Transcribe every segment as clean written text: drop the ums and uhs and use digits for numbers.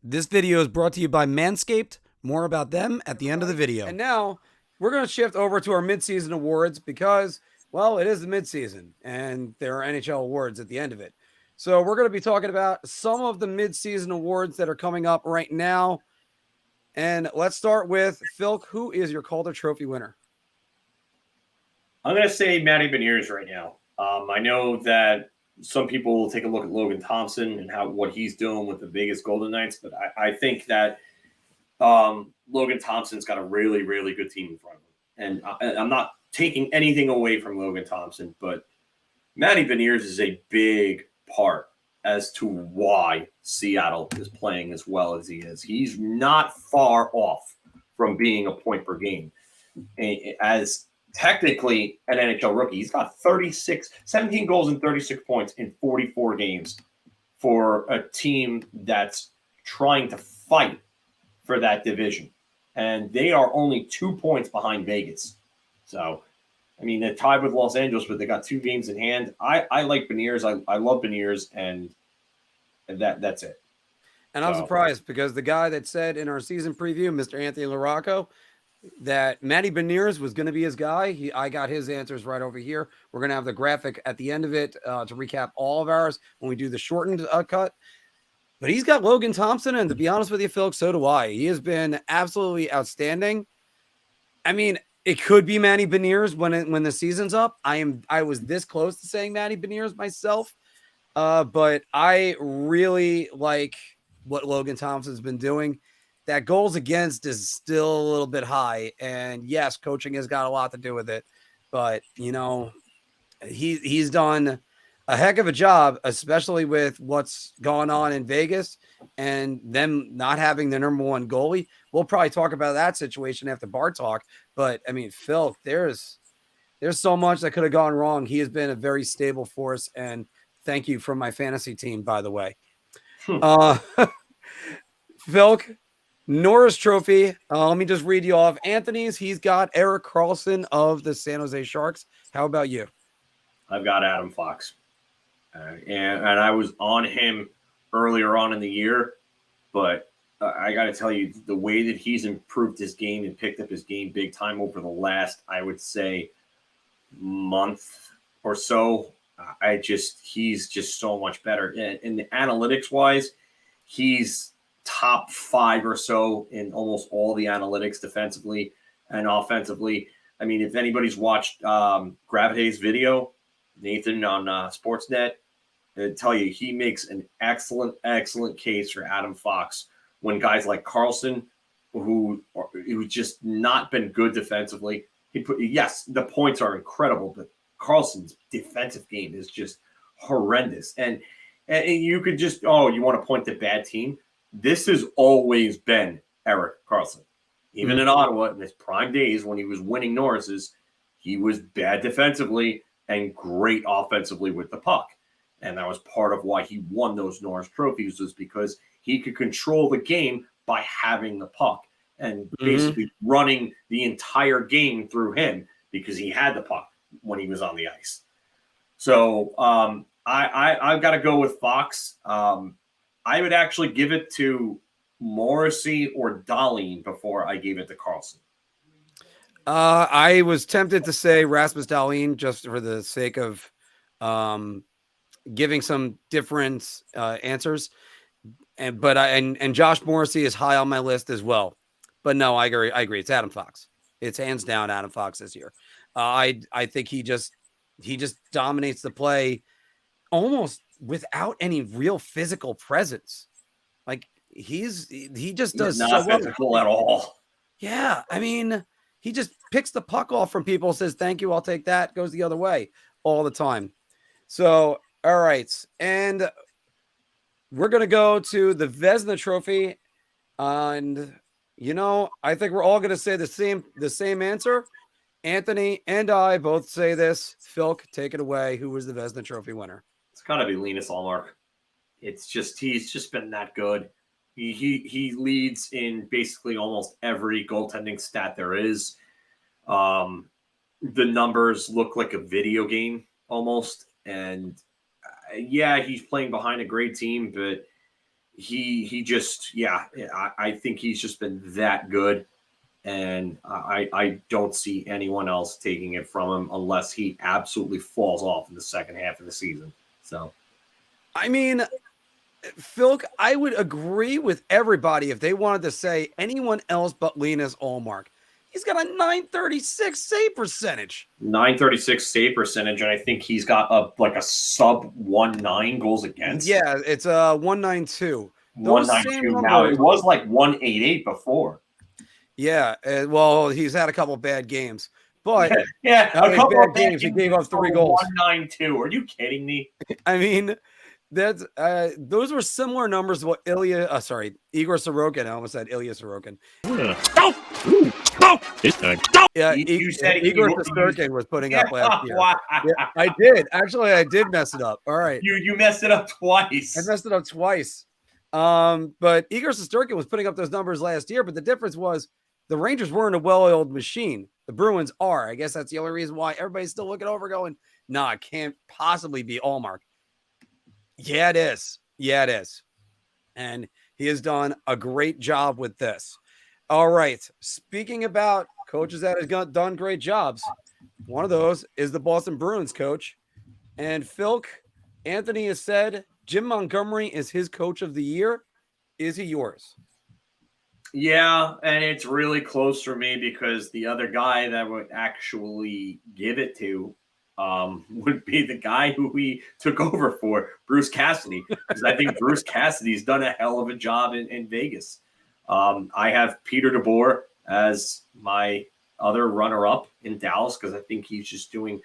This video is brought to you by Manscaped. More about them at the end of the video. And now we're going to shift over to our midseason awards because, well, it is the midseason and there are NHL awards at the end of it. So we're going to be talking about some of the midseason awards that are coming up right now. And let's start with Phil. Who is your Calder Trophy winner? I'm going to say Matty Beniers right now. I know that some people will take a look at Logan Thompson and what he's doing with the Vegas Golden Knights, but I think that Logan Thompson's got a really, really good team in front of him. And I'm not taking anything away from Logan Thompson, but Matty Beniers is a big part as to why Seattle is playing as well as he is. He's not far off from being a point per game. As technically an NHL rookie, he's got 17 goals and 36 points in 44 games for a team that's trying to fight for that division. And they are only 2 points behind Vegas. So, I mean, they're tied with Los Angeles, but they got 2 games in hand. I like Beniers. I love Beniers, and that's it. And I'm surprised because the guy that said in our season preview, Mr. Anthony LaRocco, that Matty Beniers was going to be his guy. I got his answers right over here. We're going to have the graphic at the end of it to recap all of ours when we do the shortened cut. But he's got Logan Thompson, and to be honest with you, Phil, so do I. He has been absolutely outstanding. I mean, it could be Matty Beniers when the season's up. I was this close to saying Matty Beniers myself, but I really like what Logan Thompson's been doing. That goals against is still a little bit high, and yes, coaching has got a lot to do with it. But he's done a heck of a job, especially with what's going on in Vegas and them not having the number one goalie. We'll probably talk about that situation after bar talk. But I mean, Phil, there's so much that could have gone wrong. He has been a very stable force, and thank you from my fantasy team, by the way. Phil, Norris Trophy. Let me just read you off. Anthony's, he's got Erik Karlsson of the San Jose Sharks. How about you? I've got Adam Fox. And I was on him earlier on in the year, but I got to tell you, the way that he's improved his game and picked up his game big time over the last, I would say, month or so, he's just so much better. And the analytics-wise, he's top 5 or so in almost all the analytics defensively and offensively. I mean, if anybody's watched Gravitate's video, Nathan on Sportsnet, I tell you, he makes an excellent case for Adam Fox when guys like Karlsson, who's just not been good defensively. Yes, the points are incredible, but Karlsson's defensive game is just horrendous. And you could just, you want to point to bad team. This has always been Erik Karlsson. Even in Ottawa, in his prime days when he was winning Norris's, he was bad defensively and great offensively with the puck. And that was part of why he won those Norris trophies, was because he could control the game by having the puck and basically running the entire game through him because he had the puck when he was on the ice. So I've got to go with Fox. I would actually give it to Morrissey or Dahlin before I gave it to Karlsson. I was tempted to say Rasmus Dahlin just for the sake of giving some different answers, and Josh Morrissey is high on my list as well. But no, I agree. It's Adam Fox. It's hands down Adam Fox this year. I think he just dominates the play almost without any real physical presence. Like he just does not physical at all. Yeah, I mean, he just picks the puck off from people, says thank you, I'll take that, goes the other way all the time. So, all right, and we're gonna go to the Vezina Trophy, and I think we're all gonna say the same answer. Anthony and I both say this. Phil, take it away. Who was the Vezina Trophy winner? It's got to be Linus Ullmark. He's just been that good. He leads in basically almost every goaltending stat there is. The numbers look like a video game almost, and yeah, he's playing behind a great team, but he just, I think he's just been that good. And I don't see anyone else taking it from him unless he absolutely falls off in the second half of the season. So, I mean, Phil, I would agree with everybody if they wanted to say anyone else but Linus Ullmark. He's got a 936 save percentage. 936 save percentage, and I think he's got a sub 1.9 goals against. Yeah, it's a 192. 192 now. It was like 188 before. Yeah, well, he's had a couple of bad games, but a couple of bad games. He gave up 3 goals. 192. Are you kidding me? I mean, that's those were similar numbers to what Igor Sorokin. I almost said Ilya Sorokin. Yeah, you said Igor Sorokin was putting up last year. Wow. Yeah, I did. Actually, I did mess it up. All right. You messed it up twice. I messed it up twice. But Igor Shesterkin was putting up those numbers last year, but the difference was the Rangers weren't a well-oiled machine. The Bruins are. I guess that's the only reason why everybody's still looking over going, it can't possibly be Ullmark. Yeah, it is. Yeah, it is. And he has done a great job with this. All right. Speaking about coaches that have done great jobs, one of those is the Boston Bruins coach. And Phil, Anthony has said Jim Montgomery is his coach of the year. Is he yours? Yeah, and it's really close for me because the other guy that would actually give it to would be the guy who we took over for, Bruce Cassidy, because I think Bruce Cassidy's done a hell of a job in Vegas. I have Peter DeBoer as my other runner-up in Dallas because I think he's just doing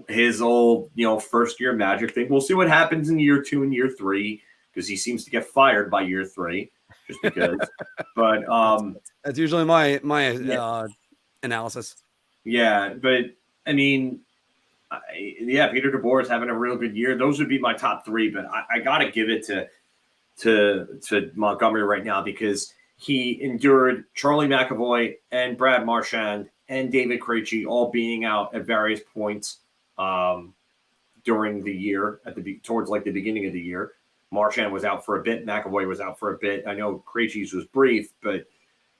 his old, first-year magic thing. We'll see what happens in year 2 and year 3 because he seems to get fired by year 3 just because. But that's usually my analysis. Yeah, but I mean, Peter DeBoer is having a real good year. Those would be my top 3, but I got to give it to Montgomery right now because he endured Charlie McAvoy and Brad Marchand and David Krejci all being out at various points during the year towards like the beginning of the year. Marchand was out for a bit. McAvoy was out for a bit. I know Krejci's was brief, but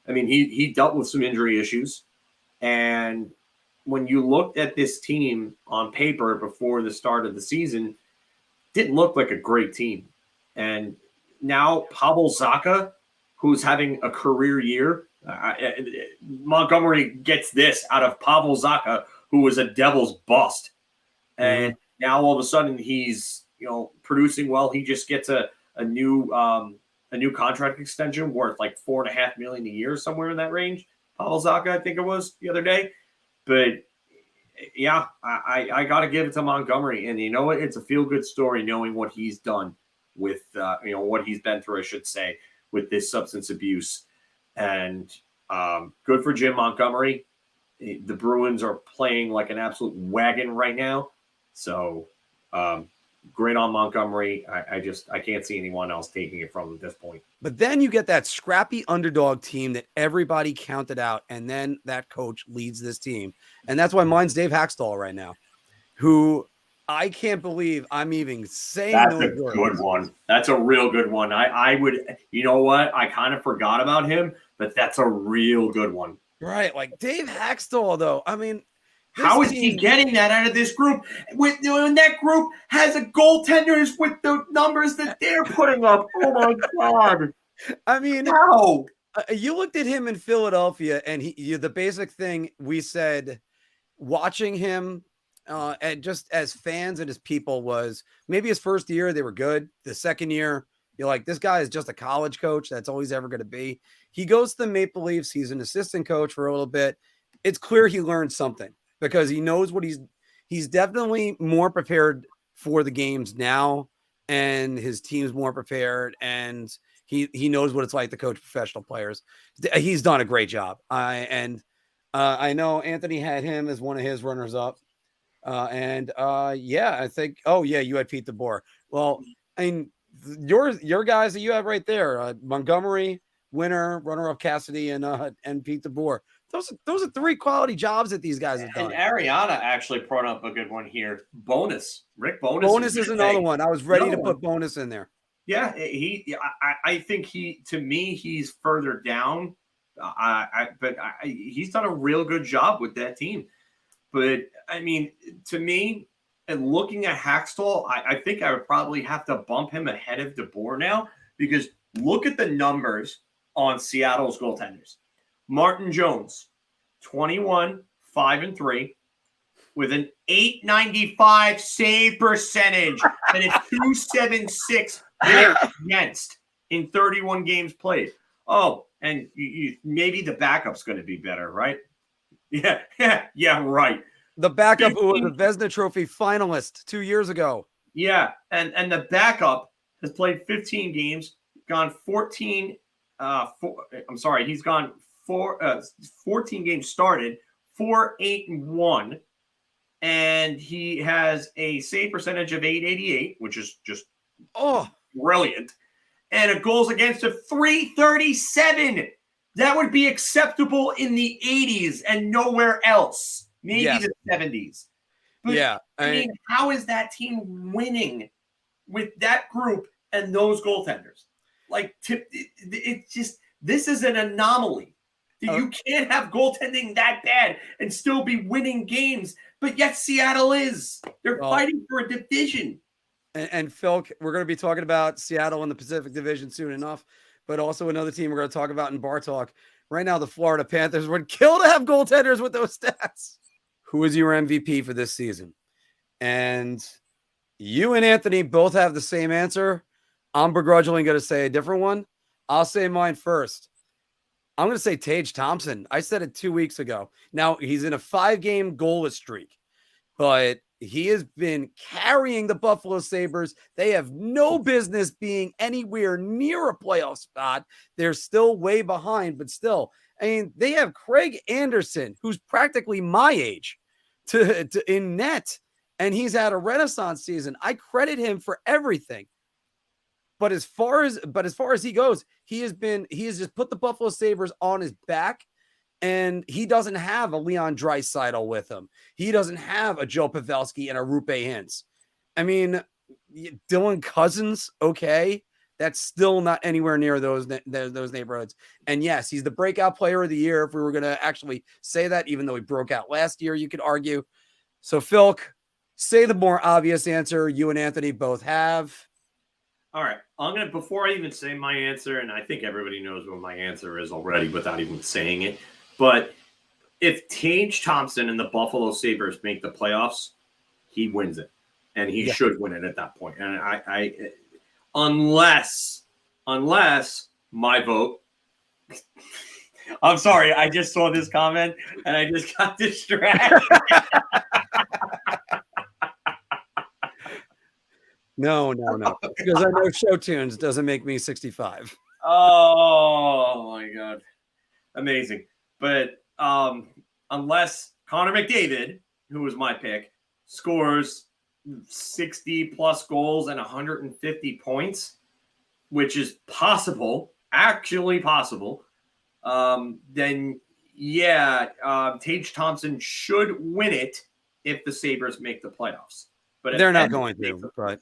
I mean, he dealt with some injury issues. And when you looked at this team on paper before the start of the season, didn't look like a great team. And now Pavel Zacha, who's having a career year, Montgomery gets this out of Pavel Zacha, who was a Devils bust. And now all of a sudden he's, producing well. He just gets a new contract extension worth like $4.5 million a year, somewhere in that range. Pavel Zacha, I think it was the other day. But yeah, I got to give it to Montgomery. And you know what? It's a feel-good story knowing what he's done with, what he's been through, I should say, with this substance abuse. And good for Jim Montgomery. The Bruins are playing like an absolute wagon right now. So great on Montgomery. I can't see anyone else taking it from him at this point. But then you get that scrappy underdog team that everybody counted out, and then that coach leads this team. And that's why mine's Dave Haxtell right now, who I can't believe I'm even saying that's a good one. That's a real good one. I would, you know what? I kind of forgot about him, but that's a real good one. Right. Like Dave Haxtell, though. I mean, how is he getting that out of this group? When that group has a goaltenders with the numbers that they're putting up. Oh my God. I mean, how? You looked at him in Philadelphia, and the basic thing we said, watching him and just as fans and as people, was maybe his first year they were good. The second year, you're like, this guy is just a college coach. That's all he's ever going to be. He goes to the Maple Leafs. He's an assistant coach for a little bit. It's clear he learned something because he knows what he's definitely more prepared for the games now, and his team's more prepared, and he knows what it's like to coach professional players. He's done a great job. I know Anthony had him as one of his runners up. I think, you had Pete DeBoer. Well, I mean, your guys that you have right there, Montgomery, winner, runner-up Cassidy, and Pete DeBoer. Those are 3 quality jobs that these guys have done. And Ariana actually brought up a good one here. Rick Bowness. Bonus is another one. I was ready to put Bonus in there. Yeah, I think to me, he's further down. He's done a real good job with that team. But I mean, to me, and looking at Hackstall, I think I would probably have to bump him ahead of DeBoer now, because look at the numbers on Seattle's goaltenders. Martin Jones, 21, 5-3, with an .895 save percentage and a .276 against in 31 games played. Oh, and maybe the backup's going to be better, right? Yeah, right. The backup who was a Vezina Trophy finalist 2 years ago. Yeah, and the backup has played 15 games, gone 14. He's gone 14 games started, 4-8-1, and he has a save percentage of .888, which is just brilliant, and a goals against of .337. That would be acceptable in the 80s and nowhere else. Maybe the 70s. But, I mean, how is that team winning with that group and those goaltenders? Like, it's just, this is an anomaly. You can't have goaltending that bad and still be winning games. But yet Seattle is. They're fighting for a division. And Phil, we're going to be talking about Seattle in the Pacific Division soon enough. But also another team we're going to talk about in Bar Talk. Right now, the Florida Panthers would kill to have goaltenders with those stats. Who is your MVP for this season? And you and Anthony both have the same answer. I'm begrudgingly going to say a different one. I'll say mine first. I'm going to say Tage Thompson. I said it 2 weeks ago. Now, he's in a 5-game goalless streak, but he has been carrying the Buffalo Sabres. They have no business being anywhere near a playoff spot. They're still way behind, but still. I mean, they have Craig Anderson, who's practically my age, in net, and he's had a renaissance season. I credit him for everything. But as far as he goes, he has just put the Buffalo Sabres on his back. And he doesn't have a Leon Draisaitl with him. He doesn't have a Joe Pavelski and a Rupe Hintz. I mean, Dylan Cousins, okay. That's still not anywhere near those neighborhoods. And yes, he's the breakout player of the year, if we were going to actually say that, even though he broke out last year, you could argue. So, Phil, say the more obvious answer you and Anthony both have. All right. Before I even say my answer, and I think everybody knows what my answer is already without even saying it, but if Tage Thompson and the Buffalo Sabres make the playoffs, he wins it, and he should win it at that point. And I unless my vote. I'm sorry, I just saw this comment and I just got distracted. No. Because I know show tunes doesn't make me 65. Oh my God. Amazing. But unless Connor McDavid, who was my pick, scores 60 plus goals and 150 points, which is possible, actually possible, then Tage Thompson should win it if the Sabres make the playoffs. But they're not going to, right?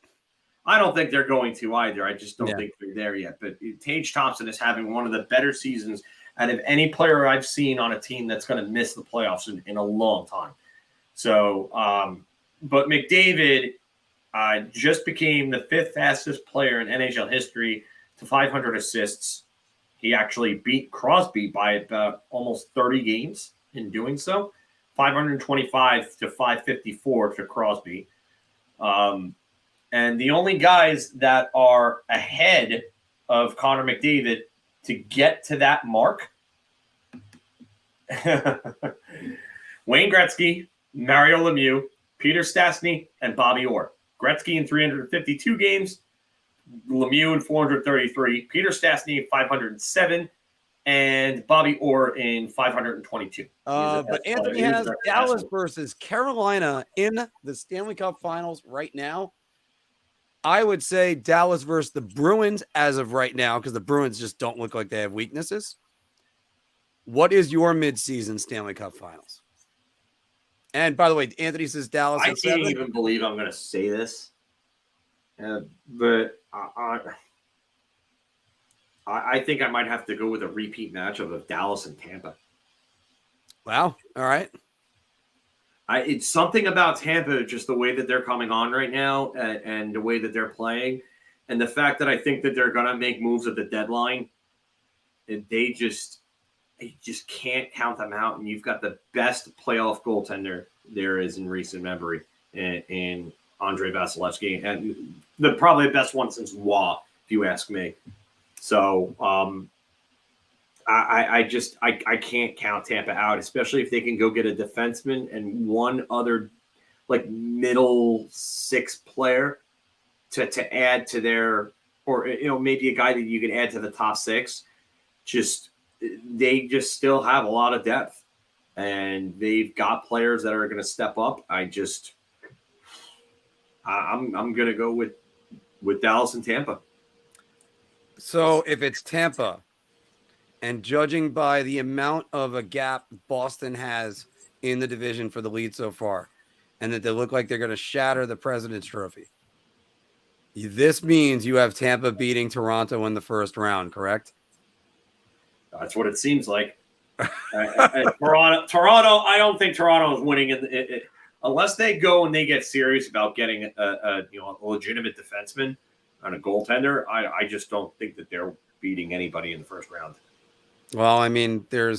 I don't think they're going to either. I just don't think they're there yet. But Tage Thompson is having one of the better seasons out of any player I've seen on a team that's going to miss the playoffs in a long time. So, but McDavid just became the 5th fastest player in NHL history to 500 assists. He actually beat Crosby by about almost 30 games in doing so, 525 to 554 to Crosby. And the only guys that are ahead of Connor McDavid to get to that mark, Wayne Gretzky, Mario Lemieux, Peter Stastny, and Bobby Orr. Gretzky in 352 games, Lemieux in 433, Peter Stastny in 507, and Bobby Orr in 522. But Anthony has Dallas versus Carolina in the Stanley Cup Finals right now. I would say Dallas versus the Bruins as of right now, because the Bruins just don't look like they have weaknesses. What is your midseason Stanley Cup Finals? And by the way, Anthony says Dallas. I can't even believe I'm going to say this, but I think I might have to go with a repeat matchup of Dallas and Tampa. Wow. All right. It's something about Tampa, just the way that they're coming on right now and the way that they're playing, and the fact that I think that they're going to make moves at the deadline. They just can't count them out. And you've got the best playoff goaltender there is in recent memory in Andrei Vasilevsky, and probably the best one since Waugh, if you ask me. So I can't count Tampa out, especially if they can go get a defenseman and one other like middle six player to add to their, or maybe a guy that you can add to the top six. They just still have a lot of depth, and they've got players that are going to step up. I'm going to go with Dallas and Tampa. So if it's Tampa, and judging by the amount of a gap Boston has in the division for the lead so far, and that they look like they're going to shatter the President's Trophy, this means you have Tampa beating Toronto in the first round, correct? That's what it seems like. Toronto, I don't think Toronto is winning unless they go and they get serious about getting a legitimate defenseman and a goaltender. I just don't think that they're beating anybody in the first round. Well, I mean, they're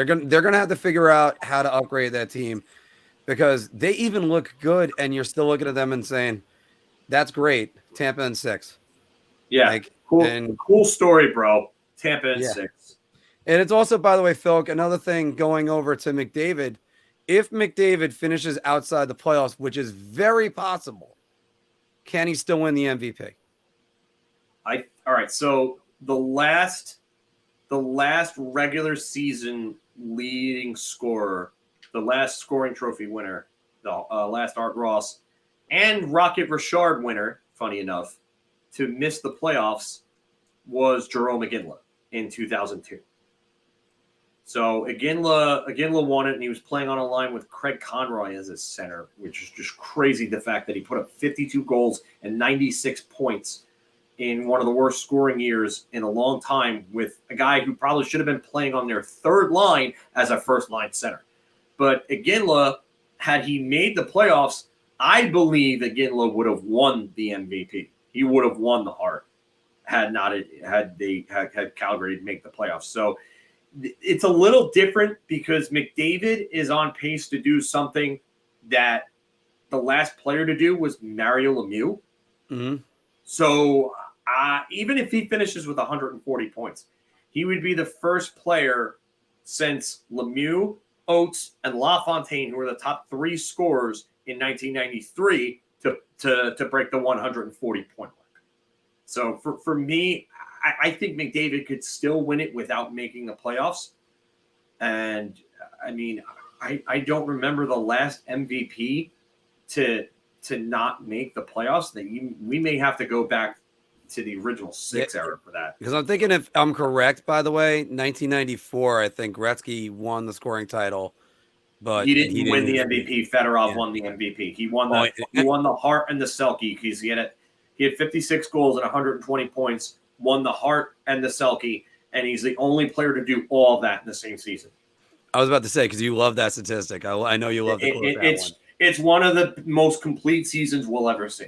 gonna have to figure out how to upgrade that team, because they even look good, and you're still looking at them and saying, "That's great, Tampa in 6." Yeah, cool story, bro. Tampa in 6. And it's also, by the way, Phil, another thing going over to McDavid. If McDavid finishes outside the playoffs, which is very possible, can he still win the MVP? All right. So the last regular season leading scorer, the last scoring trophy winner, the last Art Ross and Rocket Richard winner, funny enough, to miss the playoffs was Jarome Iginla in 2002. So Iginla won it, and he was playing on a line with Craig Conroy as his center, which is just crazy, the fact that he put up 52 goals and 96 points in one of the worst scoring years in a long time with a guy who probably should have been playing on their third line as a first-line center. But Iginla, had he made the playoffs, I believe Iginla would have won the MVP. He would have won the Hart had Calgary make the playoffs. So it's a little different because McDavid is on pace to do something that the last player to do was Mario Lemieux. Mm-hmm. So even if he finishes with 140 points, he would be the first player since Lemieux, Oates, and LaFontaine, who were the top 3 scorers in 1993, to break the 140 point mark. So for me, I think McDavid could still win it without making the playoffs. And I mean, I don't remember the last MVP to not make the playoffs. We may have to go back to the original 6 era for that. Because I'm thinking, if I'm correct, by the way, 1994, I think Gretzky won the scoring title, but he didn't win the MVP. Fedorov won the MVP. He won the Hart and the Selke, because he had 56 goals and 120 points, won the Hart and the Selke, and he's the only player to do all that in the same season. I was about to say, because you love that statistic. I know you love the quote that one. It's one of the most complete seasons we'll ever see.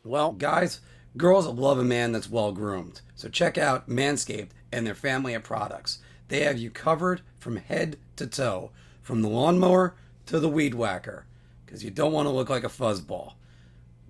Well, guys, girls love a man that's well-groomed. So check out Manscaped and their family of products. They have you covered from head to toe, from the lawnmower to the weed whacker, because you don't want to look like a fuzzball.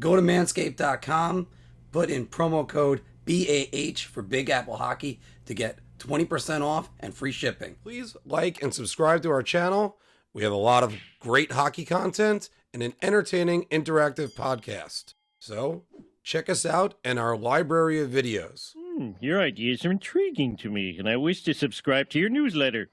Go to manscaped.com, put in promo code BAH for Big Apple Hockey to get 20% off and free shipping. Please like and subscribe to our channel. We have a lot of great hockey content and an entertaining interactive podcast. So check us out and our library of videos. Your ideas are intriguing to me, and I wish to subscribe to your newsletter.